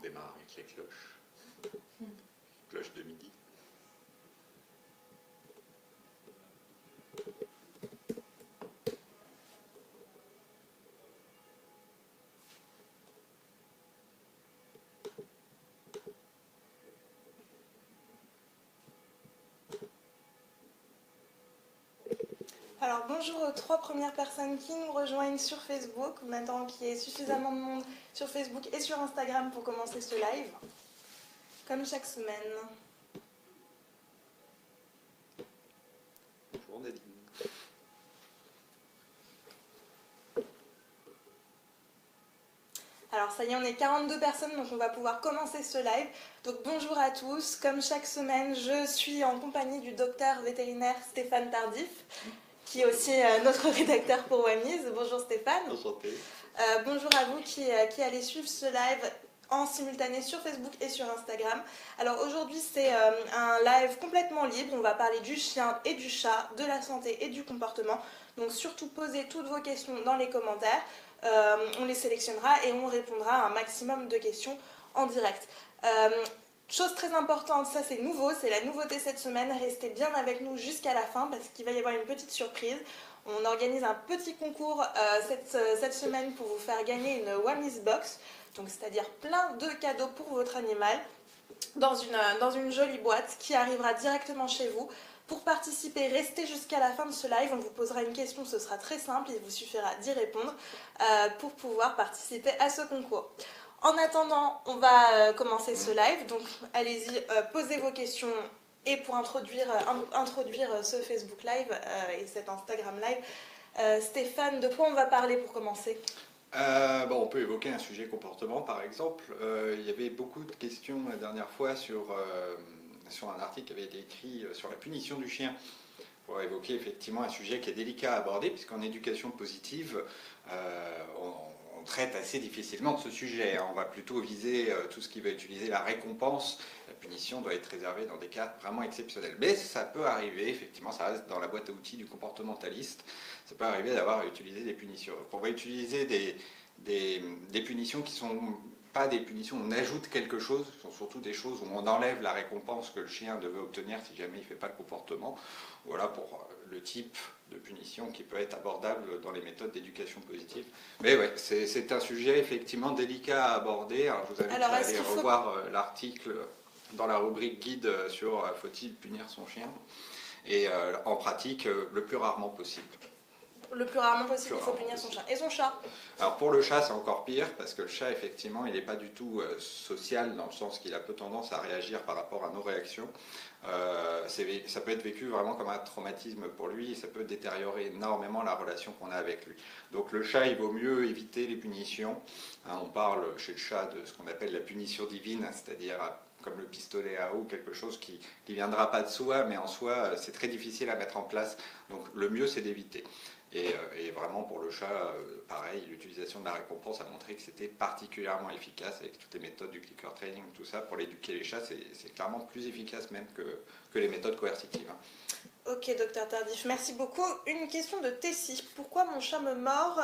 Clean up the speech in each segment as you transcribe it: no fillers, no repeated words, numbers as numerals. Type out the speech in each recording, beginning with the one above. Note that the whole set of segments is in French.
démarre avec les cloches. Cloche de midi. Alors bonjour aux 3 premières personnes qui nous rejoignent sur Facebook. On attend qu'il y ait suffisamment de monde sur Facebook et sur Instagram pour commencer ce live, comme chaque semaine. Bonjour Nadine. Alors ça y est, on est 42 personnes, donc on va pouvoir commencer ce live. Donc bonjour à tous, comme chaque semaine, je suis en compagnie du docteur vétérinaire Stéphane Tardif, qui est aussi notre rédacteur pour WAMIS. Bonjour Stéphane. Enchanté. Bonjour à vous qui allez suivre ce live en simultané sur Facebook et sur Instagram. Alors aujourd'hui c'est un live complètement libre, on va parler du chien et du chat, de la santé et du comportement. Donc surtout posez toutes vos questions dans les commentaires, on les sélectionnera et on répondra à un maximum de questions en direct. Chose très importante, ça c'est nouveau, c'est la nouveauté cette semaine, restez bien avec nous jusqu'à la fin parce qu'il va y avoir une petite surprise. On organise un petit concours cette semaine pour vous faire gagner une WAMIS Box, donc c'est-à-dire plein de cadeaux pour votre animal, dans une jolie boîte qui arrivera directement chez vous. Pour participer, restez jusqu'à la fin de ce live, on vous posera une question, ce sera très simple, il vous suffira d'y répondre pour pouvoir participer à ce concours. En attendant, on va commencer ce live, donc allez-y, posez vos questions. Et pour introduire ce Facebook Live et cet Instagram Live, Stéphane, de quoi on va parler pour commencer ? On peut évoquer un sujet comportement par exemple. Il y avait beaucoup de questions la dernière fois sur un article qui avait été écrit sur la punition du chien, pour évoquer effectivement un sujet qui est délicat à aborder, puisqu'en éducation positive, on traite assez difficilement de ce sujet. On va plutôt viser tout ce qui va utiliser la récompense. La punition doit être réservée dans des cas vraiment exceptionnels. Mais ça peut arriver, effectivement, ça reste dans la boîte à outils du comportementaliste, ça peut arriver d'avoir à utiliser des punitions. Donc on va utiliser des punitions qui sont pas des punitions où on ajoute quelque chose, ce sont surtout des choses où on enlève la récompense que le chien devait obtenir si jamais il ne fait pas le comportement. Voilà pour le type de punition qui peut être abordable dans les méthodes d'éducation positive. Mais ouais, c'est un sujet effectivement délicat à aborder. Alors, je vous invite à aller revoir l'article dans la rubrique guide sur faut-il punir son chien, et en pratique le plus rarement possible. Le plus rarement possible, il faut punir son chat. Et son chat ? Alors pour le chat, c'est encore pire, parce que le chat, effectivement, il n'est pas du tout social, dans le sens qu'il a peu tendance à réagir par rapport à nos réactions. Ça peut être vécu vraiment comme un traumatisme pour lui, et ça peut détériorer énormément la relation qu'on a avec lui. Donc le chat, il vaut mieux éviter les punitions. On parle chez le chat de ce qu'on appelle la punition divine, c'est-à-dire comme le pistolet à eau, quelque chose qui ne viendra pas de soi, mais en soi, c'est très difficile à mettre en place. Donc le mieux, c'est d'éviter. Et vraiment pour le chat, pareil, l'utilisation de la récompense a montré que c'était particulièrement efficace avec toutes les méthodes du clicker training, tout ça. Pour l'éduquer les chats, c'est clairement plus efficace même que les méthodes coercitives. Ok, docteur Tardif, merci beaucoup. Une question de Tessie. Pourquoi mon chat me mord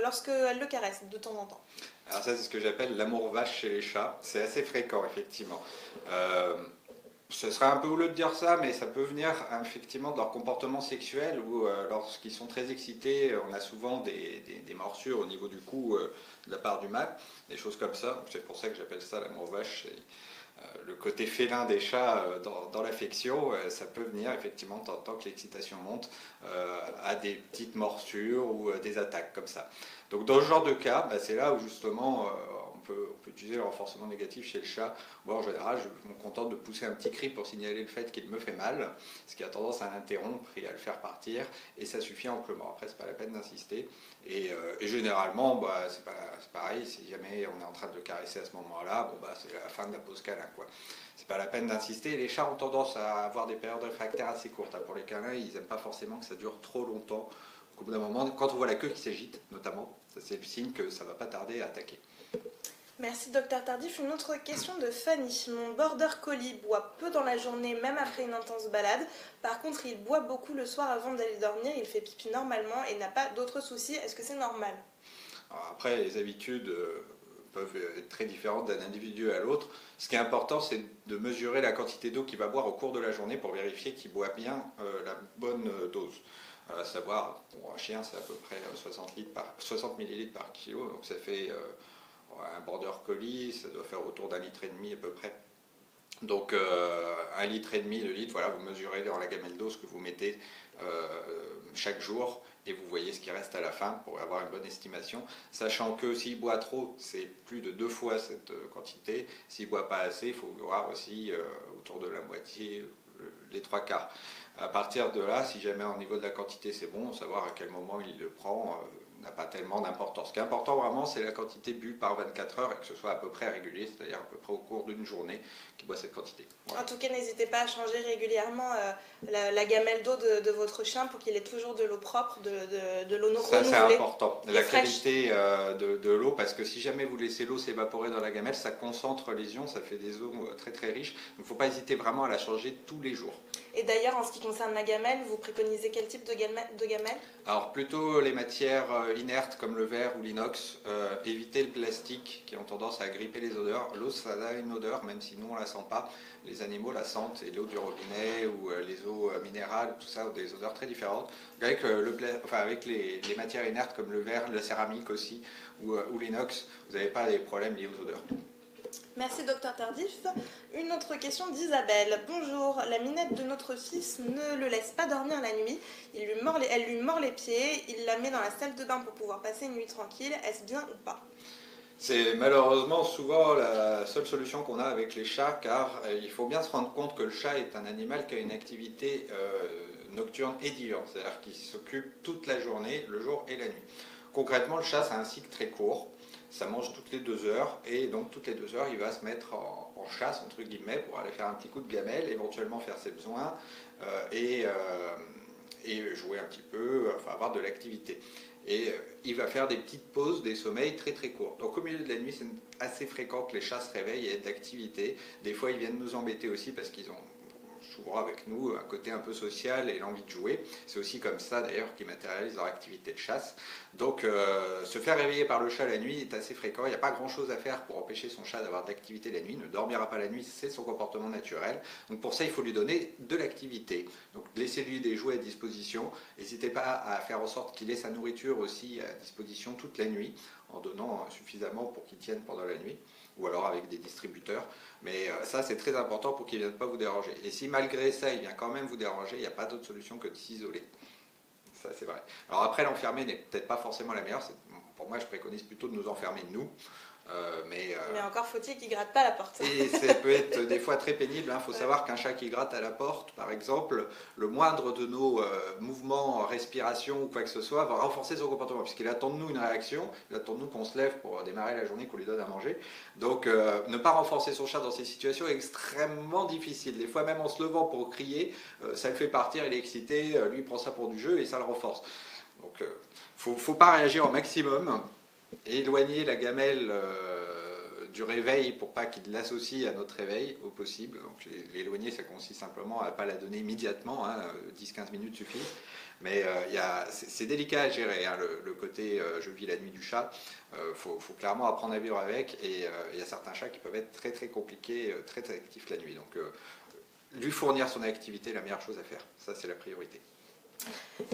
lorsqu'elle le caresse de temps en temps ? Alors ça, c'est ce que j'appelle l'amour vache chez les chats. C'est assez fréquent, effectivement. Ce serait un peu houleux de dire ça, mais ça peut venir effectivement de leur comportement sexuel où lorsqu'ils sont très excités, on a souvent des morsures au niveau du cou de la part du mâle, des choses comme ça. C'est pour ça que j'appelle ça l'amour vache. Le côté félin des chats dans l'affection, ça peut venir effectivement tant que l'excitation monte à des petites morsures ou des attaques comme ça. Donc dans ce genre de cas, c'est là où justement on peut utiliser le renforcement négatif chez le chat. Moi en général, je me contente de pousser un petit cri pour signaler le fait qu'il me fait mal, ce qui a tendance à l'interrompre et à le faire partir, et ça suffit amplement. Après, c'est pas la peine d'insister. Et généralement, c'est pareil, si jamais on est en train de le caresser à ce moment-là, c'est la fin de la pause câlin, quoi. C'est pas la peine d'insister. Les chats ont tendance à avoir des périodes réfractaires assez courtes. Pour les câlins, ils n'aiment pas forcément que ça dure trop longtemps. Au bout d'un moment, quand on voit la queue qui s'agite, notamment, c'est le signe que ça ne va pas tarder à attaquer. Merci docteur Tardif. Une autre question de Fanny. Mon border collie boit peu dans la journée, même après une intense balade. Par contre, il boit beaucoup le soir avant d'aller dormir. Il fait pipi normalement et n'a pas d'autres soucis. Est-ce que c'est normal ? Alors après, les habitudes peuvent être très différentes d'un individu à l'autre. Ce qui est important, c'est de mesurer la quantité d'eau qu'il va boire au cours de la journée pour vérifier qu'il boit bien la bonne dose. À savoir, pour un chien, c'est à peu près 60 millilitres par kilo, donc ça fait un border collie, ça doit faire autour d'1,5 litre à peu près. Donc 1,5 litre, 2 litres, voilà, vous mesurez dans la gamelle d'eau ce que vous mettez chaque jour et vous voyez ce qui reste à la fin pour avoir une bonne estimation, sachant que s'il boit trop, c'est plus de 2 fois cette quantité. S'il ne boit pas assez, il faut voir aussi autour de la moitié, les 3/4. À partir de là, si jamais au niveau de la quantité c'est bon, savoir à quel moment il le prend n'a pas tellement d'importance. Ce qui est important vraiment, c'est la quantité bue par 24 heures et que ce soit à peu près régulier, c'est-à-dire à peu près au cours d'une journée qu'il boit cette quantité. Voilà. En tout cas, n'hésitez pas à changer régulièrement la gamelle d'eau de votre chien pour qu'il ait toujours de l'eau propre, de l'eau renouvelée. Ça, c'est important. La fraîche. qualité de l'eau, parce que si jamais vous laissez l'eau s'évaporer dans la gamelle, ça concentre les ions, ça fait des eaux très très riches. Donc il ne faut pas hésiter vraiment à la changer tous les jours. Et d'ailleurs, en ce qui concerne la gamelle, vous préconisez quel type de gamelle? Alors plutôt les matières inertes comme le verre ou l'inox, éviter le plastique qui ont tendance à agripper les odeurs. L'eau, ça a une odeur, même si nous on ne la sent pas. Les animaux la sentent, et l'eau du robinet ou les eaux minérales, tout ça ont des odeurs très différentes. Avec, avec les matières inertes comme le verre, la céramique aussi, ou l'inox, vous n'avez pas des problèmes liés aux odeurs. Merci docteur Tardif. Une autre question d'Isabelle. Bonjour, la minette de notre fils ne le laisse pas dormir la nuit. Elle lui mord les pieds, il la met dans la salle de bain pour pouvoir passer une nuit tranquille. Est-ce bien ou pas? C'est malheureusement souvent la seule solution qu'on a avec les chats, car il faut bien se rendre compte que le chat est un animal qui a une activité nocturne et diurne, c'est-à-dire qu'il s'occupe toute la journée, le jour et la nuit. Concrètement, le chat, c'est un cycle très court. Ça mange toutes les 2 heures et donc toutes les 2 heures il va se mettre en chasse entre guillemets pour aller faire un petit coup de gamelle, éventuellement faire ses besoins et jouer un petit peu, enfin avoir de l'activité. Et il va faire des petites pauses, des sommeils très très courts. Donc au milieu de la nuit, c'est assez fréquent que les chats se réveillent et aient d'activité. Des fois ils viennent nous embêter aussi parce qu'ils ont souvent avec nous un côté un peu social et l'envie de jouer. C'est aussi comme ça d'ailleurs qu'ils matérialisent leur activité de chasse. Donc se faire réveiller par le chat la nuit est assez fréquent. Il n'y a pas grand chose à faire pour empêcher son chat d'avoir de l'activité la nuit. Il ne dormira pas la nuit, c'est son comportement naturel. Donc pour ça il faut lui donner de l'activité. Donc laissez-lui des jouets à disposition. N'hésitez pas à faire en sorte qu'il ait sa nourriture aussi à disposition toute la nuit en donnant suffisamment pour qu'il tienne pendant la nuit, ou alors avec des distributeurs. Mais ça, c'est très important pour qu'il ne vienne pas vous déranger. Et si malgré ça, il vient quand même vous déranger, il n'y a pas d'autre solution que de s'isoler. Ça, c'est vrai. Alors après, l'enfermer n'est peut-être pas forcément la meilleure. Pour moi, je préconise plutôt de nous enfermer nous. Mais encore faut-il qu'il ne gratte pas la porte. Et ça peut être des fois très pénible. Il faut savoir qu'un chat qui gratte à la porte, par exemple, le moindre de nos mouvements, respiration ou quoi que ce soit, va renforcer son comportement. Puisqu'il attend de nous une réaction, il attend de nous qu'on se lève pour démarrer la journée, qu'on lui donne à manger. Donc ne pas renforcer son chat dans ces situations est extrêmement difficile. Des fois même en se levant pour crier, ça le fait partir, il est excité, lui il prend ça pour du jeu et ça le renforce. Donc faut pas réagir au maximum. Éloigner la gamelle du réveil pour pas qu'il l'associe à notre réveil au possible. Donc l'éloigner, ça consiste simplement à ne pas la donner immédiatement, 10-15 minutes suffisent. Mais c'est délicat à gérer, le côté je vis la nuit du chat. Faut clairement apprendre à vivre avec et il y a certains chats qui peuvent être très très compliqués, très très actifs la nuit. Donc lui fournir son activité est la meilleure chose à faire. Ça, c'est la priorité.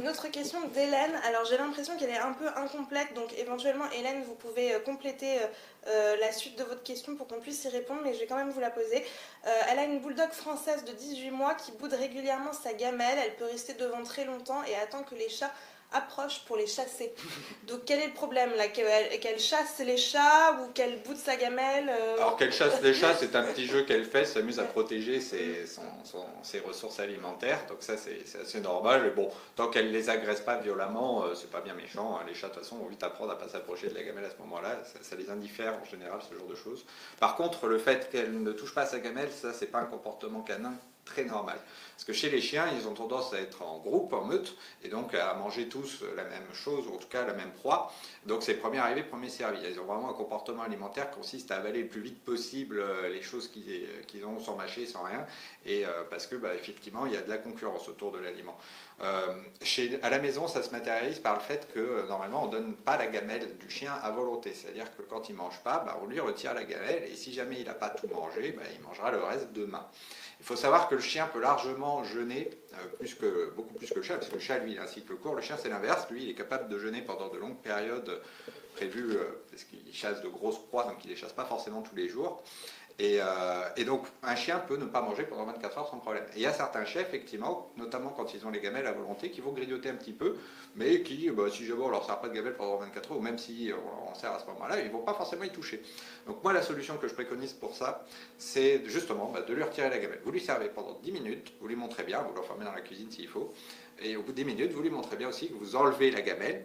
Une autre question d'Hélène. Alors j'ai l'impression qu'elle est un peu incomplète, donc éventuellement Hélène, vous pouvez compléter la suite de votre question pour qu'on puisse y répondre, mais je vais quand même vous la poser. Elle a une bulldog française de 18 mois qui boude régulièrement sa gamelle. Elle peut rester devant très longtemps et attend que les chats approchent pour les chasser. Donc quel est le problème là? Qu'elle chasse les chats ou qu'elle boude sa gamelle Alors qu'elle chasse les chats, c'est un petit jeu qu'elle fait, s'amuse à protéger ses ressources alimentaires, donc ça c'est assez normal. Mais bon, tant qu'elle ne les agresse pas violemment, c'est pas bien méchant. Les chats de toute façon vont vite apprendre à ne pas s'approcher de la gamelle à ce moment-là, ça les indiffère en général ce genre de choses. Par contre, le fait qu'elle ne touche pas à sa gamelle, ça c'est pas un comportement canin très normal. Parce que chez les chiens, ils ont tendance à être en groupe, en meute, et donc à manger tous la même chose, ou en tout cas la même proie. Donc c'est premier arrivé, premier servi. Ils ont vraiment un comportement alimentaire qui consiste à avaler le plus vite possible les choses qu'ils ont sans mâcher, sans rien, et parce que effectivement, il y a de la concurrence autour de l'aliment. À la maison, ça se matérialise par le fait que normalement, on ne donne pas la gamelle du chien à volonté. C'est-à-dire que quand il ne mange pas, on lui retire la gamelle, et si jamais il n'a pas tout mangé, il mangera le reste demain. Il faut savoir que le chien peut largement jeûner, beaucoup plus que le chat, parce que le chat, lui, il a un cycle court. Le chien, c'est l'inverse. Lui, il est capable de jeûner pendant de longues périodes prévues, parce qu'il chasse de grosses proies, donc il ne les chasse pas forcément tous les jours. Et donc, un chien peut ne pas manger pendant 24 heures sans problème. Et il y a certains chiens, effectivement, notamment quand ils ont les gamelles à volonté, qui vont grignoter un petit peu, mais qui, si jamais on leur sert pas de gamelle pendant 24 heures, ou même si on sert à ce moment-là, ils ne vont pas forcément y toucher. Donc moi, la solution que je préconise pour ça, c'est justement de lui retirer la gamelle. Vous lui servez pendant 10 minutes, vous lui montrez bien, vous l'enfermez dans la cuisine s'il faut, et au bout de 10 minutes, vous lui montrez bien aussi que vous enlevez la gamelle,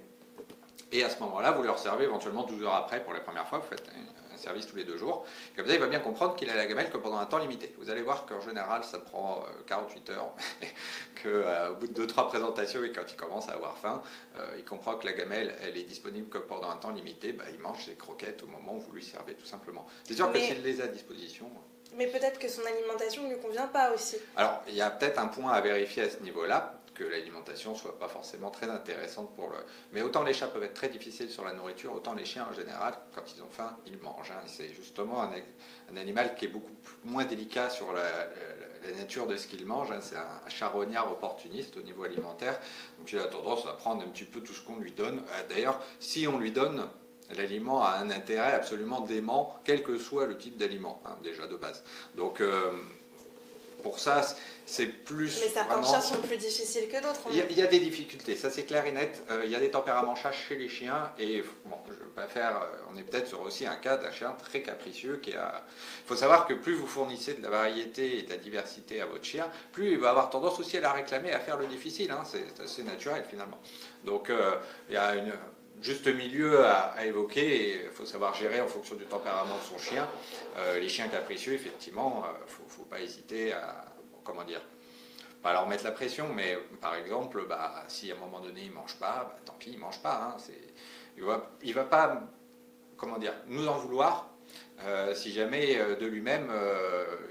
et à ce moment-là, vous lui servez éventuellement 12 heures après pour la première fois, vous faites un service tous les 2 jours. Comme ça, il va bien comprendre qu'il a la gamelle que pendant un temps limité. Vous allez voir qu'en général, ça prend 48 heures, qu'au bout de 2-3 présentations et quand il commence à avoir faim, il comprend que la gamelle, elle est disponible que pendant un temps limité. Il mange ses croquettes au moment où vous lui servez, tout simplement. C'est sûr que s'il les a à disposition... Mais peut-être que son alimentation ne lui convient pas aussi. Alors, il y a peut-être un point à vérifier à ce niveau-là, que l'alimentation soit pas forcément très intéressante pour le... Mais autant les chats peuvent être très difficiles sur la nourriture, autant les chiens en général, quand ils ont faim, ils mangent. C'est justement un animal qui est beaucoup moins délicat sur la nature de ce qu'il mange. C'est un charognard opportuniste au niveau alimentaire, donc il a tendance à prendre un petit peu tout ce qu'on lui donne. D'ailleurs, si on lui donne... L'aliment a un intérêt absolument dément, quel que soit le type d'aliment, déjà de base. Donc, pour ça, c'est plus... Mais certains chats sont plus difficiles que d'autres. Il y a des difficultés, ça c'est clair et net. Il y a des tempéraments chats chez les chiens, et bon, je ne veux pas faire... On est peut-être sur aussi un cas d'un chien très capricieux qui a... Il faut savoir que plus vous fournissez de la variété et de la diversité à votre chien, plus il va avoir tendance aussi à la réclamer, à faire le difficile. C'est assez naturel finalement. Donc, il y a une... juste milieu à évoquer, et il faut savoir gérer en fonction du tempérament de son chien. Les chiens capricieux, effectivement, il ne faut pas hésiter à, comment dire, pas leur mettre la pression, mais par exemple, si à un moment donné il ne mange pas, tant pis, il ne mange pas. Il va pas, comment dire, nous en vouloir si jamais de lui-même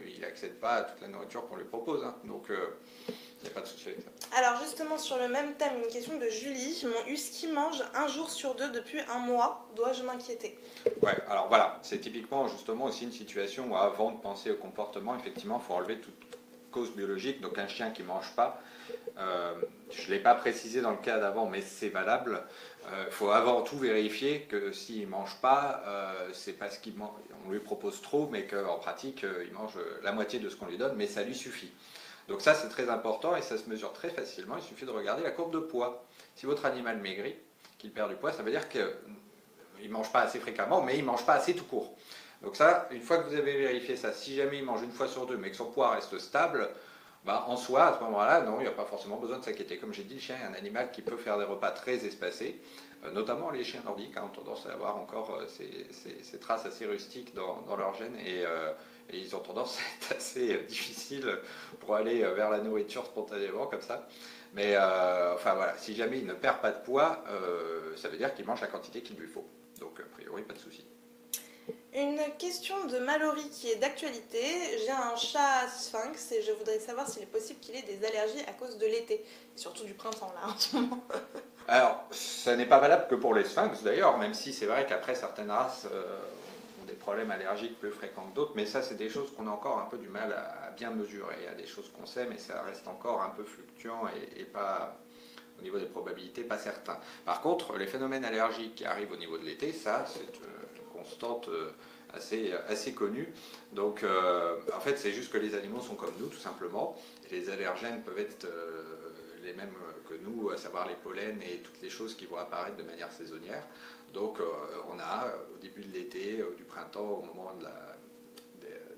il n'accède pas à toute la nourriture qu'on lui propose. Donc, il n'y a pas de souci avec ça. Alors justement sur le même thème, une question de Julie. Mon husky mange 1 jour sur 2 depuis 1 mois. Dois-je m'inquiéter? Ouais, alors voilà, c'est typiquement justement aussi une situation où avant de penser au comportement, effectivement, il faut enlever toute cause biologique. Donc un chien qui ne mange pas, je ne l'ai pas précisé dans le cas d'avant, mais c'est valable. Il faut avant tout vérifier que s'il ne mange pas, c'est parce qu'on lui propose trop, mais qu'en pratique, il mange la moitié de ce qu'on lui donne, mais ça lui suffit. Donc ça, c'est très important et ça se mesure très facilement. Il suffit de regarder la courbe de poids. Si votre animal maigrit, qu'il perd du poids, ça veut dire qu'il ne mange pas assez fréquemment, mais il ne mange pas assez tout court. Donc ça, une fois que vous avez vérifié ça, si jamais il mange 1 fois sur 2, mais que son poids reste stable, en soi, à ce moment-là, non, il n'y a pas forcément besoin de s'inquiéter. Comme j'ai dit, le chien est un animal qui peut faire des repas très espacés, notamment les chiens nordiques ont tendance à avoir encore ces traces assez rustiques dans leur gène, et ils ont tendance à être assez difficiles pour aller vers la nourriture spontanément comme ça. Mais enfin voilà, si jamais il ne perd pas de poids, ça veut dire qu'il mange la quantité qu'il lui faut. Donc a priori, pas de souci. Une question de Mallory qui est d'actualité. J'ai un chat sphinx et je voudrais savoir s'il est possible qu'il ait des allergies à cause de l'été, surtout du printemps là en ce moment. Alors, ça n'est pas valable que pour les sphinx d'ailleurs, même si c'est vrai qu'après certaines races ont des problèmes allergiques plus fréquents que d'autres, mais ça c'est des choses qu'on a encore un peu du mal à bien mesurer. Il y a des choses qu'on sait, mais ça reste encore un peu fluctuant et pas, au niveau des probabilités, pas certain. Par contre, les phénomènes allergiques qui arrivent au niveau de l'été, ça c'est une constante assez connue. Donc en fait c'est juste que les animaux sont comme nous tout simplement, et les allergènes peuvent être les mêmes que nous, à savoir les pollens et toutes les choses qui vont apparaître de manière saisonnière. Donc on a au début de l'été, du printemps, au moment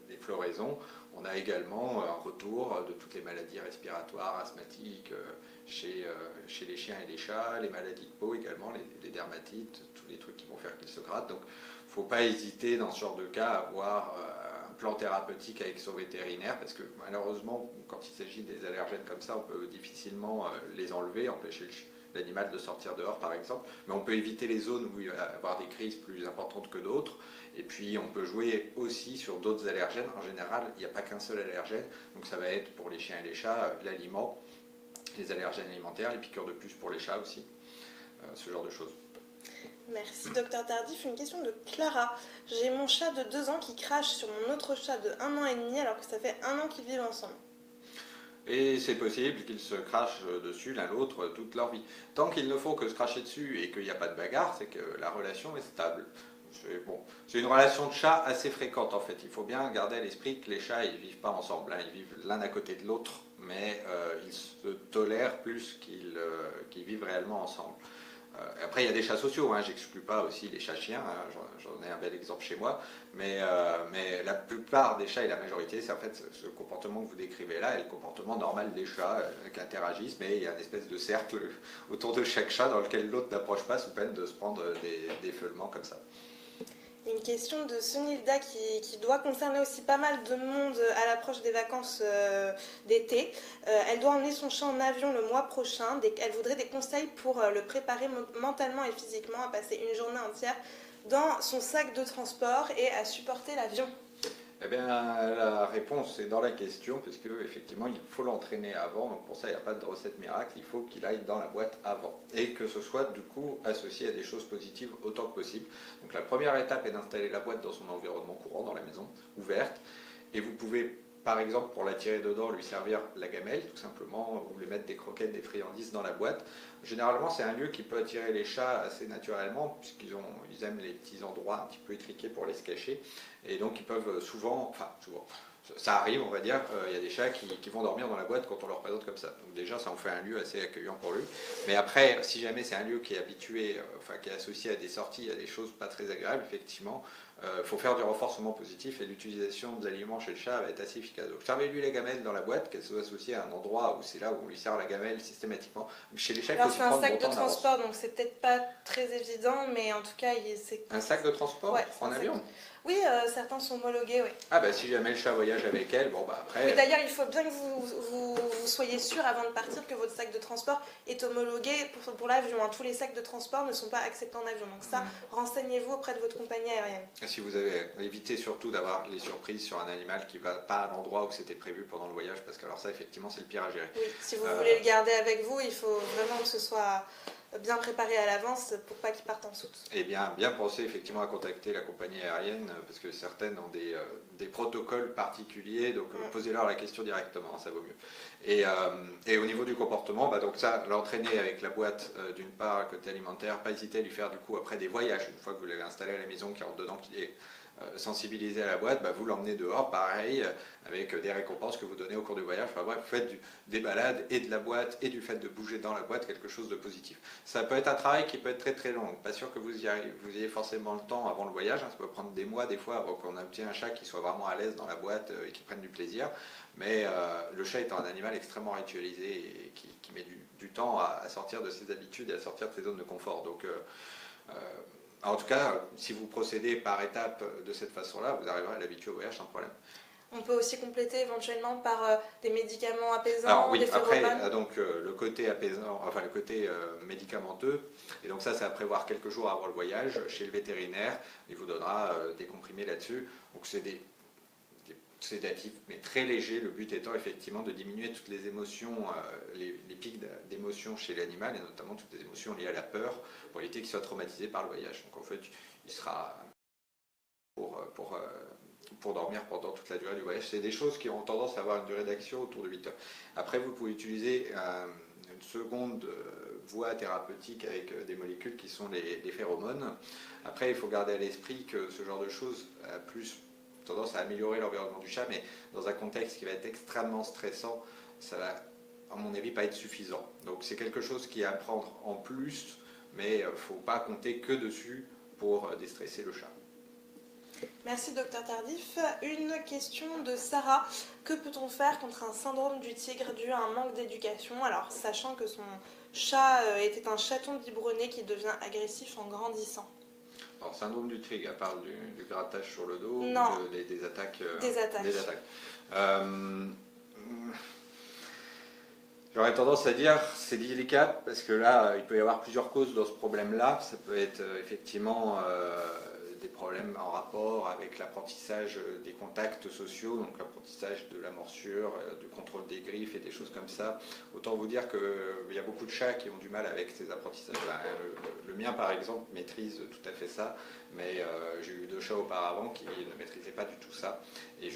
des floraisons, on a également un retour de toutes les maladies respiratoires, asthmatiques chez les chiens et les chats, les maladies de peau également, les dermatites, tous les trucs qui vont faire qu'ils se grattent. Donc il ne faut pas hésiter dans ce genre de cas à avoir plan thérapeutique avec son vétérinaire, parce que malheureusement, quand il s'agit des allergènes comme ça, on peut difficilement les enlever, empêcher l'animal de sortir dehors par exemple, mais on peut éviter les zones où il va y avoir des crises plus importantes que d'autres, et puis on peut jouer aussi sur d'autres allergènes. En général, il n'y a pas qu'un seul allergène, donc ça va être pour les chiens et les chats, l'aliment, les allergènes alimentaires, les piqûres de puce pour les chats aussi, ce genre de choses. Merci docteur Tardif. Une question de Clara. J'ai mon chat de 2 ans qui crache sur mon autre chat de 1 an et demi alors que ça fait 1 an qu'ils vivent ensemble. Et c'est possible qu'ils se crachent dessus l'un l'autre toute leur vie. Tant qu'ils ne font que se cracher dessus et qu'il n'y a pas de bagarre, c'est que la relation est stable. C'est une relation de chat assez fréquente en fait. Il faut bien garder à l'esprit que les chats ils vivent pas ensemble, hein. Ils vivent l'un à côté de l'autre, mais ils se tolèrent plus qu'ils vivent réellement ensemble. Après, il y a des chats sociaux, hein, j'exclus pas aussi les chats-chiens, hein, j'en ai un bel exemple chez moi, mais la plupart des chats et la majorité, c'est en fait ce comportement que vous décrivez là, est le comportement normal des chats qui interagissent, mais il y a une espèce de cercle autour de chaque chat dans lequel l'autre n'approche pas sous peine de se prendre des feulements comme ça. Une question de Sunilda qui doit concerner aussi pas mal de monde à l'approche des vacances d'été. Elle doit emmener son chat en avion le mois prochain. Elle voudrait des conseils pour le préparer mentalement et physiquement à passer une journée entière dans son sac de transport et à supporter l'avion. Eh bien, la réponse est dans la question, parce qu'effectivement, il faut l'entraîner avant. Donc pour ça, il n'y a pas de recette miracle. Il faut qu'il aille dans la boîte avant. Et que ce soit du coup associé à des choses positives autant que possible. Donc la première étape est d'installer la boîte dans son environnement courant, dans la maison, ouverte. Et vous pouvez, par exemple, pour l'attirer dedans, lui servir la gamelle, tout simplement, ou lui mettre des croquettes, des friandises dans la boîte. Généralement, c'est un lieu qui peut attirer les chats assez naturellement, puisqu'ils aiment les petits endroits un petit peu étriqués pour les se cacher. Et donc, ils peuvent souvent, ça arrive, on va dire, il y a des chats qui vont dormir dans la boîte quand on leur présente comme ça. Donc déjà, ça en fait un lieu assez accueillant pour lui. Mais après, si jamais c'est un lieu qui est habitué, qui est associé à des sorties, à des choses pas très agréables, effectivement, il faut faire du renforcement positif et l'utilisation de l'aliments chez le chat va être assez efficace. Donc servez-lui la gamelle dans la boîte, qu'elle soit associée à un endroit où c'est là où on lui sert la gamelle systématiquement. Chez les chats, il faut s'y prendre c'est un sac de longtemps d'avance. transport, donc c'est peut-être pas très évident, mais en tout cas, c'est... Un sac de transport Ouais, en avion? Oui, certains sont homologués, oui. Ah bah si jamais le chat voyage avec elle, bon bah après... Mais d'ailleurs, il faut bien que vous soyez sûr avant de partir que votre sac de transport est homologué pour l'avion. Hein. Tous les sacs de transport ne sont pas acceptés en avion. Donc ça, renseignez-vous auprès de votre compagnie aérienne. Si vous avez évité surtout d'avoir les surprises sur un animal qui ne va pas à l'endroit où c'était prévu pendant le voyage, parce que alors ça effectivement c'est le pire à gérer. Oui, si vous voulez le garder avec vous, il faut vraiment que ce soit bien préparé à l'avance pour pas qu'il parte en soute. Et bien penser effectivement à contacter la compagnie aérienne, parce que certaines ont des protocoles particuliers, donc posez-leur la question directement, ça vaut mieux. Et au niveau du comportement, donc ça, l'entraîner avec la boîte d'une part, côté alimentaire, pas hésiter à lui faire du coup après des voyages, une fois que vous l'avez installé à la maison, qui rentre dedans, qu'il est sensibilisé à la boîte, vous l'emmenez dehors, pareil, avec des récompenses que vous donnez au cours du voyage. Enfin bref, vous faites des balades et de la boîte et du fait de bouger dans la boîte quelque chose de positif. Ça peut être un travail qui peut être très très long. Pas sûr que vous ayez forcément le temps avant le voyage. Ça peut prendre des mois, des fois, avant qu'on obtienne un chat qui soit vraiment à l'aise dans la boîte et qui prenne du plaisir. Mais le chat étant un animal extrêmement ritualisé et qui met du temps à sortir de ses habitudes et à sortir de ses zones de confort. Donc en tout cas, si vous procédez par étapes de cette façon-là, vous arriverez à l'habituer au voyage sans problème. On peut aussi compléter éventuellement par des médicaments apaisants, alors, oui, des phéromones. après, donc le côté apaisant, enfin le côté médicamenteux, et donc ça c'est à prévoir quelques jours avant le voyage chez le vétérinaire. Il vous donnera des comprimés là-dessus. Donc c'est des sédatifs, mais très légers. Le but étant effectivement de diminuer toutes les émotions, les pics d'émotions chez l'animal, et notamment toutes les émotions liées à la peur, pour éviter qu'il soit traumatisé par le voyage. Donc en fait, il sera pour dormir pendant toute la durée du voyage. C'est des choses qui ont tendance à avoir une durée d'action autour de 8 heures. Après, vous pouvez utiliser une seconde voie thérapeutique avec des molécules qui sont les phéromones. Après, il faut garder à l'esprit que ce genre de choses a plus tendance à améliorer l'environnement du chat, mais dans un contexte qui va être extrêmement stressant, ça va, à mon avis, pas être suffisant. Donc c'est quelque chose qui est à prendre en plus, mais il ne faut pas compter que dessus pour déstresser le chat. Merci docteur Tardif. Une question de Sarah. Que peut-on faire contre un syndrome du tigre dû à un manque d'éducation? Alors, sachant que son chat était un chaton biberonné qui devient agressif en grandissant. Alors, syndrome du Trigg, à part du grattage sur le dos, Non. Des attaques. Des attaques. Des attaques. J'aurais tendance à dire c'est délicat parce que là, il peut y avoir plusieurs causes dans ce problème-là. Ça peut être effectivement des problèmes en rapport avec l'apprentissage des contacts sociaux, donc l'apprentissage de la morsure, du contrôle des griffes et des choses comme ça. Autant vous dire qu'il y a beaucoup de chats qui ont du mal avec ces apprentissages-là. Le mien, par exemple, maîtrise tout à fait ça, mais j'ai eu 2 chats auparavant qui ne maîtrisaient pas du tout ça. Et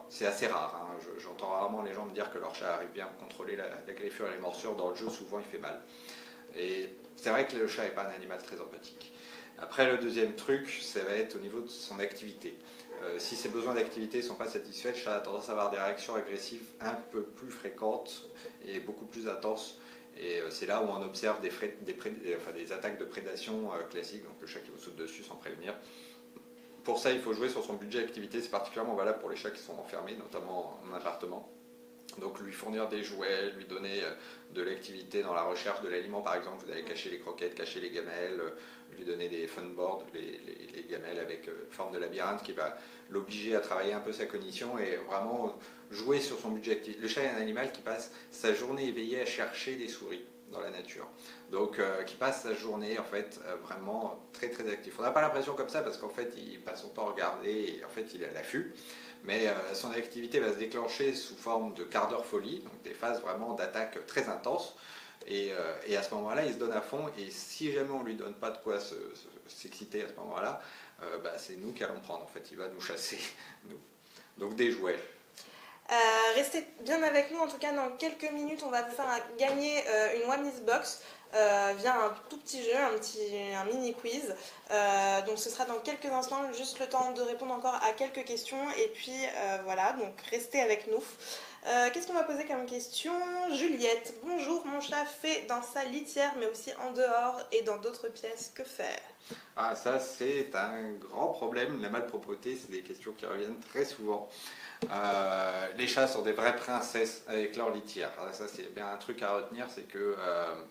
c'est assez rare, hein. J'entends rarement les gens me dire que leur chat arrive bien à contrôler la griffure et les morsures. Dans le jeu, souvent, il fait mal. Et c'est vrai que le chat n'est pas un animal très empathique. Après, le deuxième truc, ça va être au niveau de son activité. Si ses besoins d'activité ne sont pas satisfaits, le chat a tendance à avoir des réactions agressives un peu plus fréquentes et beaucoup plus intenses. Et c'est là où on observe des attaques de prédation classiques, donc le chat qui vous saute dessus sans prévenir. Pour ça, il faut jouer sur son budget d'activité. C'est particulièrement valable pour les chats qui sont enfermés, notamment en appartement. Donc lui fournir des jouets, lui donner de l'activité dans la recherche de l'aliment, par exemple, vous allez cacher les croquettes, cacher les gamelles, lui donner des fun boards, les gamelles avec forme de labyrinthe qui va l'obliger à travailler un peu sa cognition et vraiment jouer sur son budget actif. Le chat est un animal qui passe sa journée éveillée à chercher des souris dans la nature. Donc qui passe sa journée en fait vraiment très très actif. On n'a pas l'impression comme ça parce qu'en fait il passe son temps à regarder et en fait il est à l'affût. Mais son activité va se déclencher sous forme de quart d'heure folie, donc des phases vraiment d'attaque très intenses. Et à ce moment-là, il se donne à fond. Et si jamais on ne lui donne pas de quoi s'exciter à ce moment-là, c'est nous qui allons prendre. En fait, il va nous chasser. Nous. Donc des jouets. Restez bien avec nous, en tout cas dans quelques minutes on va vous faire gagner une One Miss Box via un tout petit jeu, un mini quiz. Donc ce sera dans quelques instants, juste le temps de répondre encore à quelques questions et puis voilà, donc restez avec nous. Qu'est-ce qu'on va poser comme question? Juliette, bonjour, mon chat fait dans sa litière mais aussi en dehors et dans d'autres pièces, que faire? Ah, ça c'est un grand problème, la malpropreté, c'est des questions qui reviennent très souvent. Les chats sont des vraies princesses avec leur litière. Alors ça c'est bien un truc à retenir, c'est que,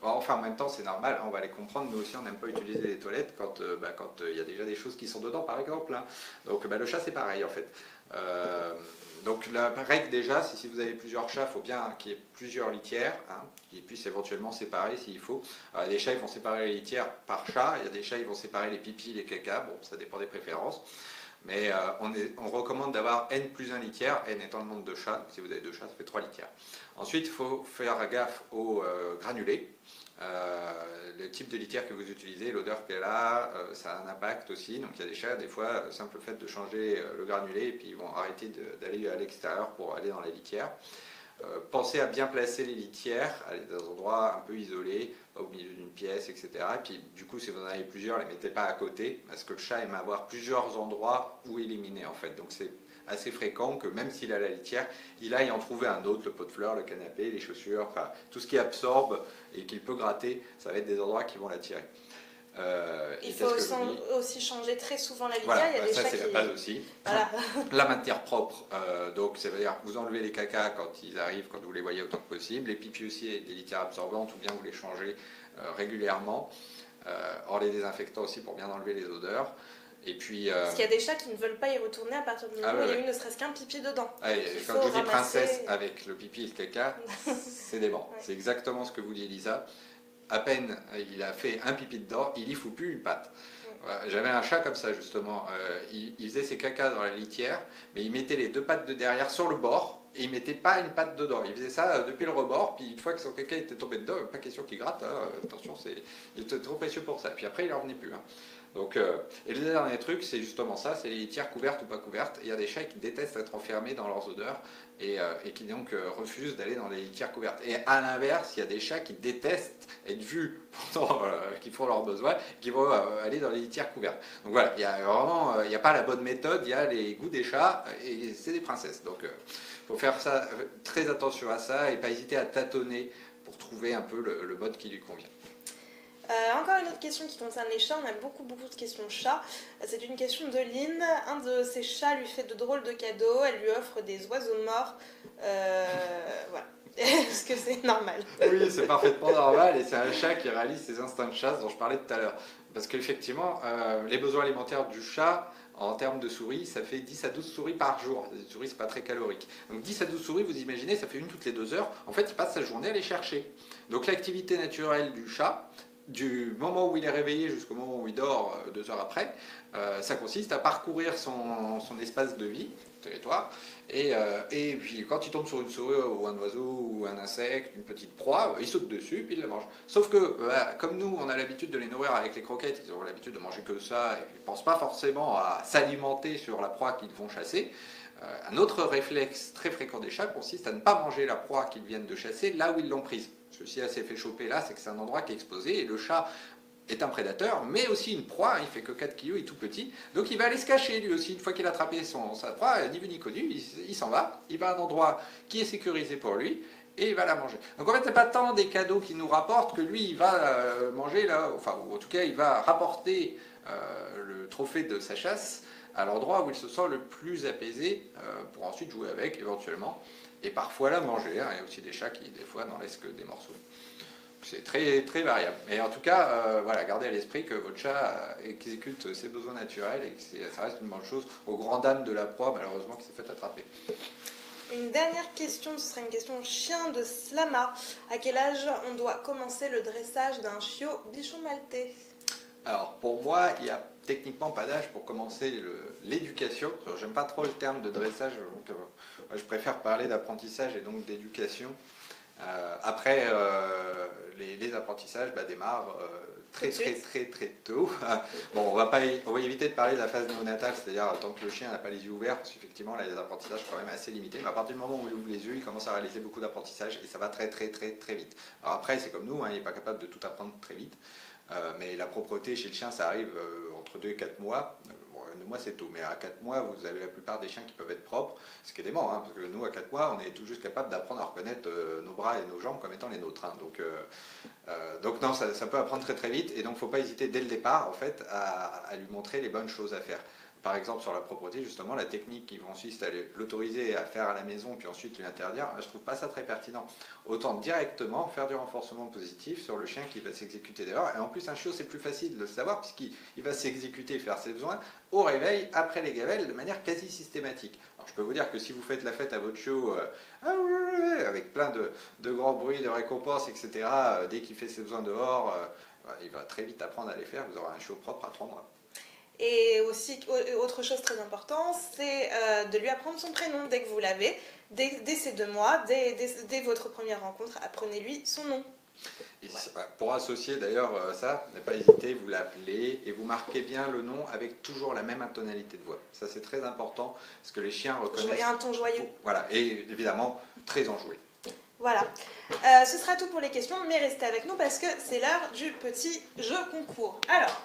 enfin en même temps c'est normal, on va les comprendre, nous aussi on n'aime pas utiliser les toilettes quand il y a déjà des choses qui sont dedans par exemple. Hein. Donc le chat c'est pareil en fait. Donc la règle déjà, si vous avez plusieurs chats, il faut bien qu'il y ait plusieurs litières, hein, qui puissent éventuellement séparer s'il faut. Alors, des chats ils vont séparer les litières par chat, il y a des chats ils vont séparer les pipis, les caca, bon ça dépend des préférences. Mais on recommande d'avoir N plus 1 litière, N étant le nombre de chats, donc si vous avez 2 chats, ça fait 3 litières. Ensuite, il faut faire gaffe aux granulés. Le type de litière que vous utilisez, l'odeur qu'elle a, ça a un impact aussi. Donc il y a des chats, des fois, le simple fait de changer le granulé, et puis ils vont arrêter d'aller à l'extérieur pour aller dans la litière. Pensez à bien placer les litières, à des endroits un peu isolés, pas au milieu d'une pièce, etc. Et puis du coup, si vous en avez plusieurs, ne les mettez pas à côté, parce que le chat aime avoir plusieurs endroits où éliminer en fait. Donc c'est assez fréquent que même s'il a la litière, il aille en trouver un autre, le pot de fleurs, le canapé, les chaussures, enfin tout ce qui absorbe et qu'il peut gratter, ça va être des endroits qui vont l'attirer. Il faut aussi changer très souvent la litière. Voilà, il y a des ça chats c'est qui... la base aussi. Voilà. La matière propre, donc ça veut dire vous enlevez les cacas quand ils arrivent, quand vous les voyez autant que possible. Les pipis aussi et des litières absorbantes, ou bien vous les changez régulièrement, en les désinfectant aussi pour bien enlever les odeurs. Et puis, parce qu'il y a des chats qui ne veulent pas y retourner à partir du moment où il y a eu ne serait-ce qu'un pipi dedans. Quand je dis princesse avec le pipi et le caca, c'est dément. Ouais. C'est exactement ce que vous dit Elisa. À peine il a fait un pipi dedans, il y fout plus une patte. J'avais un chat comme ça justement, il faisait ses cacas dans la litière, mais il mettait les 2 pattes de derrière sur le bord, et il mettait pas une patte dedans. Il faisait ça depuis le rebord, puis une fois que son caca était tombé dedans, pas question qu'il gratte, hein, attention, il était trop précieux pour ça. Puis après il n'en revenait plus. Hein. Donc, et le dernier truc, c'est justement ça, c'est les litières couvertes ou pas couvertes. Il y a des chats qui détestent être enfermés dans leurs odeurs et qui donc refusent d'aller dans les litières couvertes. Et à l'inverse, il y a des chats qui détestent être vus pendant qu'ils font leurs besoins, qui vont aller dans les litières couvertes. Donc voilà, il y a vraiment, il n'y a pas la bonne méthode, il y a les goûts des chats et c'est des princesses. Donc, il faut faire ça, très attention à ça et pas hésiter à tâtonner pour trouver un peu le mode qui lui convient. Encore une autre question qui concerne les chats, on a beaucoup de questions chats. C'est une question de Lynn. Un de ses chats lui fait de drôles de cadeaux, elle lui offre des oiseaux morts. Voilà. Est-ce que c'est normal? Oui, c'est parfaitement normal et c'est un chat qui réalise ses instincts de chasse dont je parlais tout à l'heure. Parce qu'effectivement, les besoins alimentaires du chat, en termes de souris, ça fait 10 à 12 souris par jour. Les souris, c'est pas très calorique. Donc 10 à 12 souris, vous imaginez, ça fait une toutes les 2 heures. En fait, il passe sa journée à les chercher. Donc l'activité naturelle du chat, du moment où il est réveillé jusqu'au moment où il dort, 2 heures après, ça consiste à parcourir son espace de vie, territoire, et puis quand il tombe sur une souris ou un oiseau ou un insecte, une petite proie, il saute dessus puis il la mange. Sauf que, comme nous, on a l'habitude de les nourrir avec les croquettes, ils ont l'habitude de manger que ça, et ils ne pensent pas forcément à s'alimenter sur la proie qu'ils vont chasser. Un autre réflexe très fréquent des chats consiste à ne pas manger la proie qu'ils viennent de chasser là où ils l'ont prise. Si elle s'est fait choper là, c'est que c'est un endroit qui est exposé et le chat est un prédateur, mais aussi une proie, il fait que 4 kilos, il est tout petit, donc il va aller se cacher lui aussi, une fois qu'il a attrapé sa proie, ni vu ni connu, il s'en va, il va à un endroit qui est sécurisé pour lui, et il va la manger. Donc en fait, c'est pas tant des cadeaux qu'il nous rapporte que lui, il va manger là, enfin, ou en tout cas, il va rapporter le trophée de sa chasse à l'endroit où il se sent le plus apaisé pour ensuite jouer avec éventuellement, et parfois la manger. Hein. Il y a aussi des chats qui, des fois, n'en laissent que des morceaux. C'est très, très variable. Mais en tout cas, voilà, gardez à l'esprit que votre chat exécute ses besoins naturels et que ça reste une bonne chose aux grandes dames de la proie, malheureusement, qui s'est fait attraper. Une dernière question, ce serait une question chien de Slama. À quel âge on doit commencer le dressage d'un chiot bichon maltais? Alors, pour moi, il n'y a techniquement pas d'âge pour commencer l'éducation. J'aime pas trop le terme de dressage, donc je préfère parler d'apprentissage et donc d'éducation. Après, les apprentissages démarrent très tôt. Bon, on va éviter de parler de la phase néonatale, c'est-à-dire tant que le chien n'a pas les yeux ouverts, parce qu'effectivement, là, les apprentissages sont quand même assez limités. Mais à partir du moment où il ouvre les yeux, il commence à réaliser beaucoup d'apprentissage et ça va très vite. Alors après, c'est comme nous, hein, il n'est pas capable de tout apprendre très vite. Mais la propreté chez le chien, ça arrive entre 2 et 4 mois. Bon, 2 mois, c'est tôt, mais à 4 mois, vous avez la plupart des chiens qui peuvent être propres, ce qui est dément, hein, parce que nous, à 4 mois, on est tout juste capable d'apprendre à reconnaître nos bras et nos jambes comme étant les nôtres. Hein. Donc non, ça peut apprendre très vite, et donc il ne faut pas hésiter dès le départ, en fait, à lui montrer les bonnes choses à faire. Par exemple, sur la propreté, justement, la technique qui consiste à l'autoriser à faire à la maison, puis ensuite lui interdire, je ne trouve pas ça très pertinent. Autant directement faire du renforcement positif sur le chien qui va s'exécuter dehors. Et en plus, un chiot, c'est plus facile de le savoir, puisqu'il va s'exécuter et faire ses besoins au réveil, après les gamelles, de manière quasi systématique. Alors, je peux vous dire que si vous faites la fête à votre chiot, avec plein de grands bruits, de récompenses, etc., dès qu'il fait ses besoins dehors, il va très vite apprendre à les faire. Vous aurez un chiot propre à 3 mois. Et aussi, autre chose très importante, c'est de lui apprendre son prénom dès que vous l'avez. Dès ces 2 mois, dès votre première rencontre, apprenez-lui son nom. Et pour associer d'ailleurs ça, ne pas hésiter, vous l'appelez et vous marquez bien le nom avec toujours la même tonalité de voix. Ça c'est très important parce que les chiens reconnaissent... Et un ton joyeux. Voilà, et évidemment très enjoué. Voilà, ce sera tout pour les questions, mais restez avec nous parce que c'est l'heure du petit jeu concours. Alors,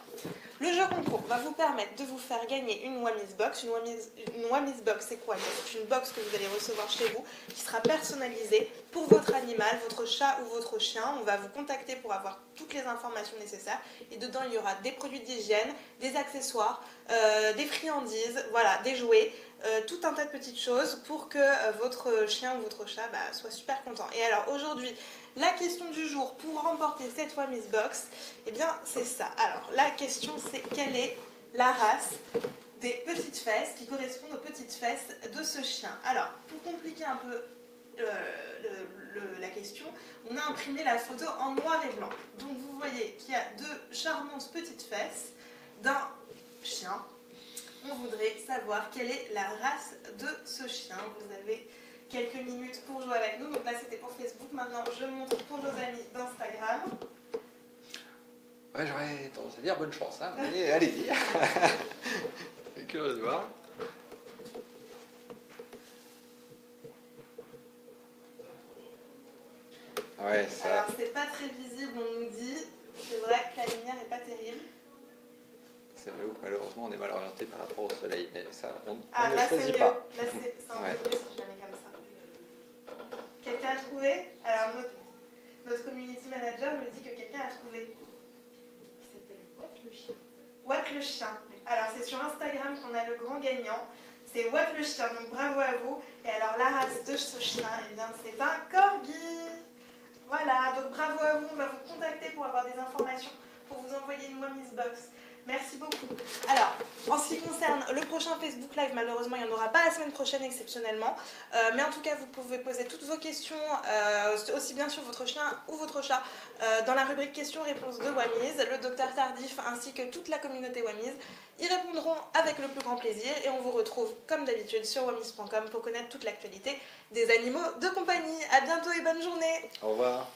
le jeu concours va vous permettre de vous faire gagner une Wamiz Box. Une Wamiz Box, c'est quoi? C'est une box que vous allez recevoir chez vous qui sera personnalisée pour votre animal, votre chat ou votre chien. On va vous contacter pour avoir toutes les informations nécessaires. Et dedans, il y aura des produits d'hygiène, des accessoires, des friandises, voilà, des jouets. Tout un tas de petites choses pour que votre chien ou votre chat soit super content. Et alors aujourd'hui, la question du jour pour remporter cette Wamiz Box, eh bien c'est ça. Alors la question c'est quelle est la race des petites fesses qui correspondent aux petites fesses de ce chien. Alors pour compliquer un peu la question, on a imprimé la photo en noir et blanc. Donc vous voyez qu'il y a 2 charmantes petites fesses d'un chien. On voudrait savoir quelle est la race de ce chien. Vous avez quelques minutes pour jouer avec nous. Donc là, c'était pour Facebook. Maintenant, je montre pour nos amis d'Instagram. Ouais, j'aurais tendance à dire bonne chance. Hein. Mais allez-y. C'est curieux de voir. Ouais, ça... Alors, c'est pas très visible, on nous dit. C'est vrai que la lumière n'est pas terrible. C'est vrai, malheureusement, on est mal orienté par rapport au soleil, mais ça, on là, ne choisit mieux. pas. Là, c'est un peu mieux si je la mets comme ça. Quelqu'un a trouvé? Alors, notre community manager me dit que quelqu'un a trouvé. Il s'appelle Watt le chien. Watt le chien. Alors, c'est sur Instagram qu'on a le grand gagnant. C'est Watt le chien, donc bravo à vous. Et alors la race de ce chien, eh bien c'est un corgi. Voilà, donc bravo à vous, on va vous contacter pour avoir des informations, pour vous envoyer une Wamiz Box. Merci beaucoup. Alors, en ce qui concerne le prochain Facebook Live, malheureusement, il n'y en aura pas la semaine prochaine exceptionnellement. Mais en tout cas, vous pouvez poser toutes vos questions, aussi bien sur votre chien ou votre chat, dans la rubrique questions-réponses de Wamiz. Le docteur Tardif ainsi que toute la communauté Wamiz y répondront avec le plus grand plaisir. Et on vous retrouve, comme d'habitude, sur wamiz.com pour connaître toute l'actualité des animaux de compagnie. À bientôt et bonne journée. Au revoir.